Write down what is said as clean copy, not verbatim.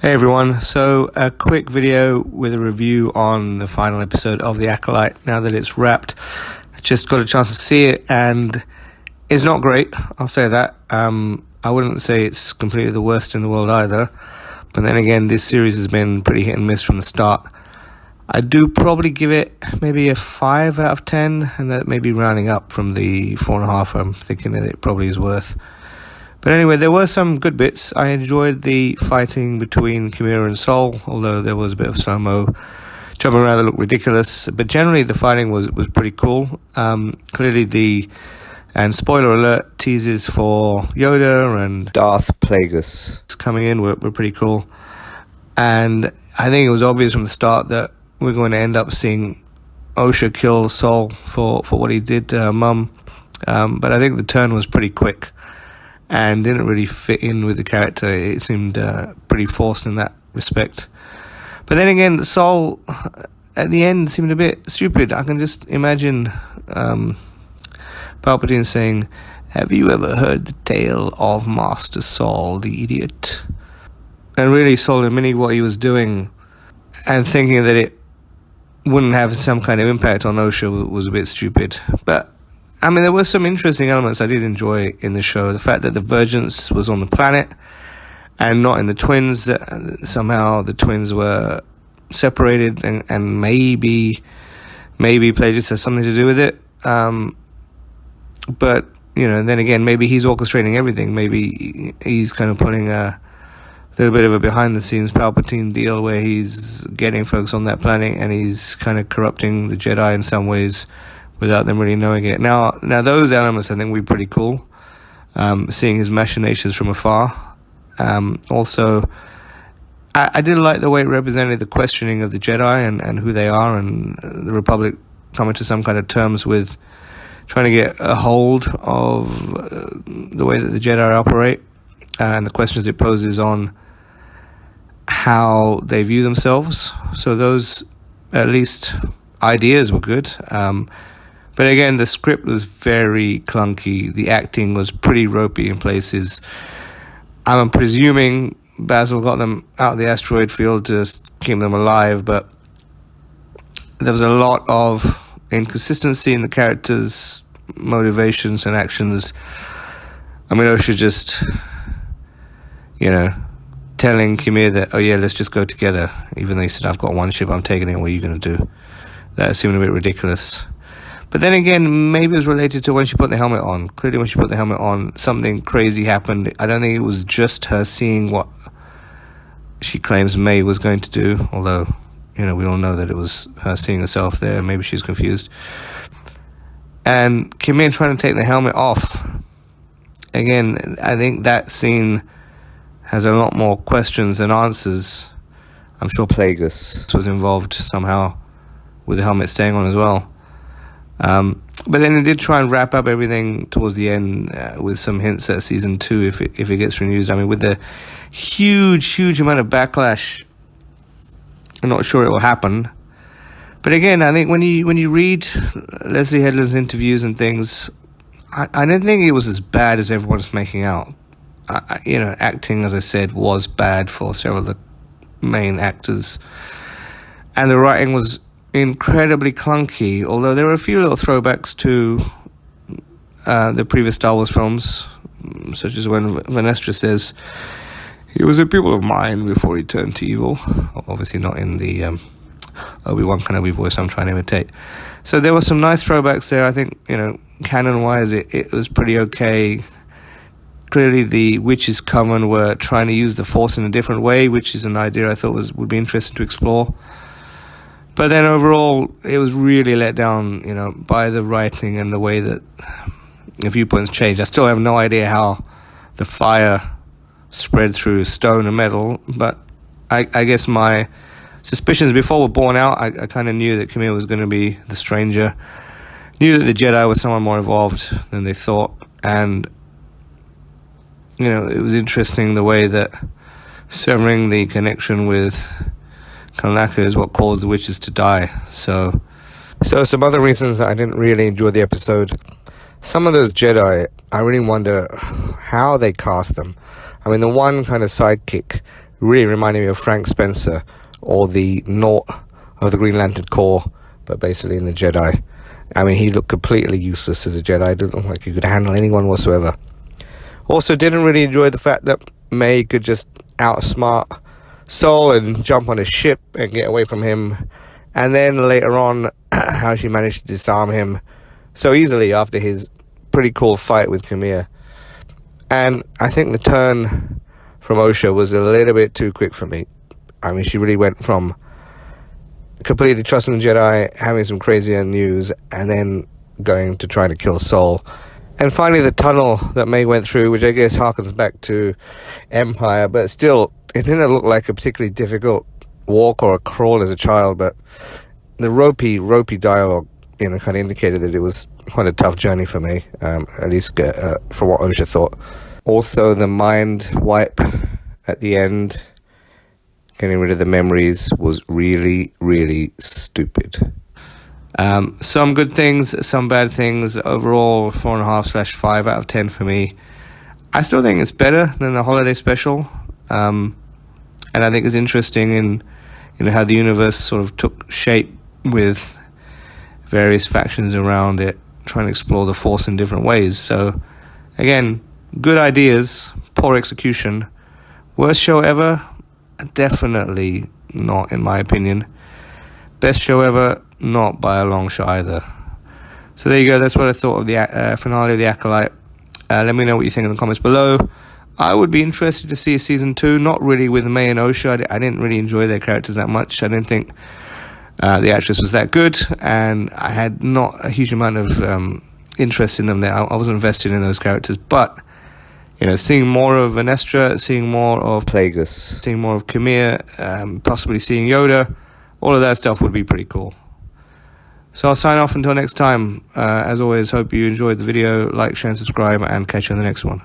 Hey everyone, so a quick video with a review on the final episode of The Acolyte. Now that it's wrapped, I just got a chance to see it and it's not great, I'll say that. I wouldn't say it's completely the worst in the world either, but then again this series has been pretty hit and miss from the start. I do probably give it maybe a 5 out of 10, and that may be rounding up from the 4.5 I'm thinking that it probably is worth. But anyway, there were some good bits. I enjoyed the fighting between Chimera and Sol, although there was a bit of slow-mo jumping around that looked ridiculous. But generally, the fighting was pretty cool. Clearly, and spoiler alert, teases for Yoda and Darth Plagueis coming in were pretty cool. And I think it was obvious from the start that we're going to end up seeing Osha kill Sol for what he did to her mum. But I think the turn was pretty quick and didn't really fit in with the character. It seemed pretty forced in that respect. But then again, Sol at the end seemed a bit stupid. I can just imagine Palpatine saying, "Have you ever heard the tale of Master Sol, the idiot?" And really Sol admitting what he was doing and thinking that it wouldn't have some kind of impact on Osha was a bit stupid. But I mean, there were some interesting elements I did enjoy in the show. The fact that the Vergence was on the planet and not in the twins, that somehow the twins were separated and maybe Plagueis has something to do with it. But, you know, then again, maybe he's orchestrating everything. Maybe he's kind of putting a little bit of a behind-the-scenes Palpatine deal where he's getting folks on that planet and he's kind of corrupting the Jedi in some ways without them really knowing it. Now those elements I think would be pretty cool, seeing his machinations from afar. Also, I did like the way it represented the questioning of the Jedi and who they are, and the Republic coming to some kind of terms with trying to get a hold of the way that the Jedi operate, and the questions it poses on how they view themselves. So those, at least, ideas were good. But again, the script was very clunky. The acting was pretty ropey in places. I'm presuming Basil got them out of the asteroid field to keep them alive, but there was a lot of inconsistency in the characters' motivations and actions. I mean, Osha just, telling Chimera that, oh yeah, let's just go together, even though he said, I've got one ship, I'm taking it, what are you going to do? That seemed a bit ridiculous. But then again, maybe it was related to when she put the helmet on. Clearly when she put the helmet on, something crazy happened. I don't think it was just her seeing what she claims May was going to do, although, we all know that it was her seeing herself there. Maybe she's confused. And Kim In trying to take the helmet off. Again, I think that scene has a lot more questions than answers. I'm sure Plagueis was involved somehow with the helmet staying on as well. But then it did try and wrap up everything towards the end with some hints at season 2 if it gets renewed. I mean, with the huge amount of backlash, I'm not sure it will happen. But again, I think when you read Leslie Headland's interviews and things, I don't think it was as bad as everyone's making out. Acting, as I said, was bad for several of the main actors, and the writing was incredibly clunky, although there were a few little throwbacks to the previous Star Wars films, such as when Vanestra says he was a pupil of mine before he turned to evil. Obviously not in the Obi-Wan Kenobi voice I'm trying to imitate. So there were some nice throwbacks there. I think, canon-wise it was pretty okay. Clearly the Witches' Coven were trying to use the Force in a different way, which is an idea I thought would be interesting to explore. But then overall, it was really let down, by the writing and the way that the viewpoints changed. I still have no idea how the fire spread through stone and metal, but I guess my suspicions before were borne out. I kind of knew that Camille was going to be the stranger, knew that the Jedi was someone more evolved than they thought, and, it was interesting the way that severing the connection with Kanaka is what caused the witches to die. So some other reasons that I didn't really enjoy the episode. Some of those Jedi, I really wonder how they cast them. I mean, the one kind of sidekick really reminded me of Frank Spencer, or the Nought of the Green Lantern Corps, but basically in the Jedi. I mean, he looked completely useless as a Jedi. Didn't look like he could handle anyone whatsoever. Also, didn't really enjoy the fact that May could just outsmart Sol and jump on his ship and get away from him. And then later on, how she managed to disarm him so easily after his pretty cool fight with Khmer. And I think the turn from Osha was a little bit too quick for me. I mean, she really went from completely trusting the Jedi, having some crazier news, and then going to try to kill Sol. And finally, the tunnel that May went through, which I guess harkens back to Empire, but still, it didn't look like a particularly difficult walk or a crawl as a child, but the ropey dialogue, kind of indicated that it was quite a tough journey for me, at least for what Osha thought. Also, the mind wipe at the end, getting rid of the memories, was really, really stupid. Some good things, some bad things. Overall, 4.5/5 out of 10 for me. I still think it's better than the holiday special, and I think it's interesting in how the universe sort of took shape with various factions around it, trying to explore the Force in different ways. So, again, good ideas, poor execution. Worst show ever? Definitely not, in my opinion. Best show ever? Not by a long shot either. So there you go. That's what I thought of the finale of The Acolyte. Let me know what you think in the comments below. I would be interested to see a season 2. Not really with May and Osha. I didn't really enjoy their characters that much. I didn't think the actress was that good, and I had not a huge amount of interest in them there. I wasn't invested in those characters, but seeing more of Venestra, seeing more of Plagueis, seeing more of Khmer, possibly seeing Yoda, all of that stuff would be pretty cool. So I'll sign off until next time. As always, hope you enjoyed the video. Like, share, and subscribe, and catch you in the next one.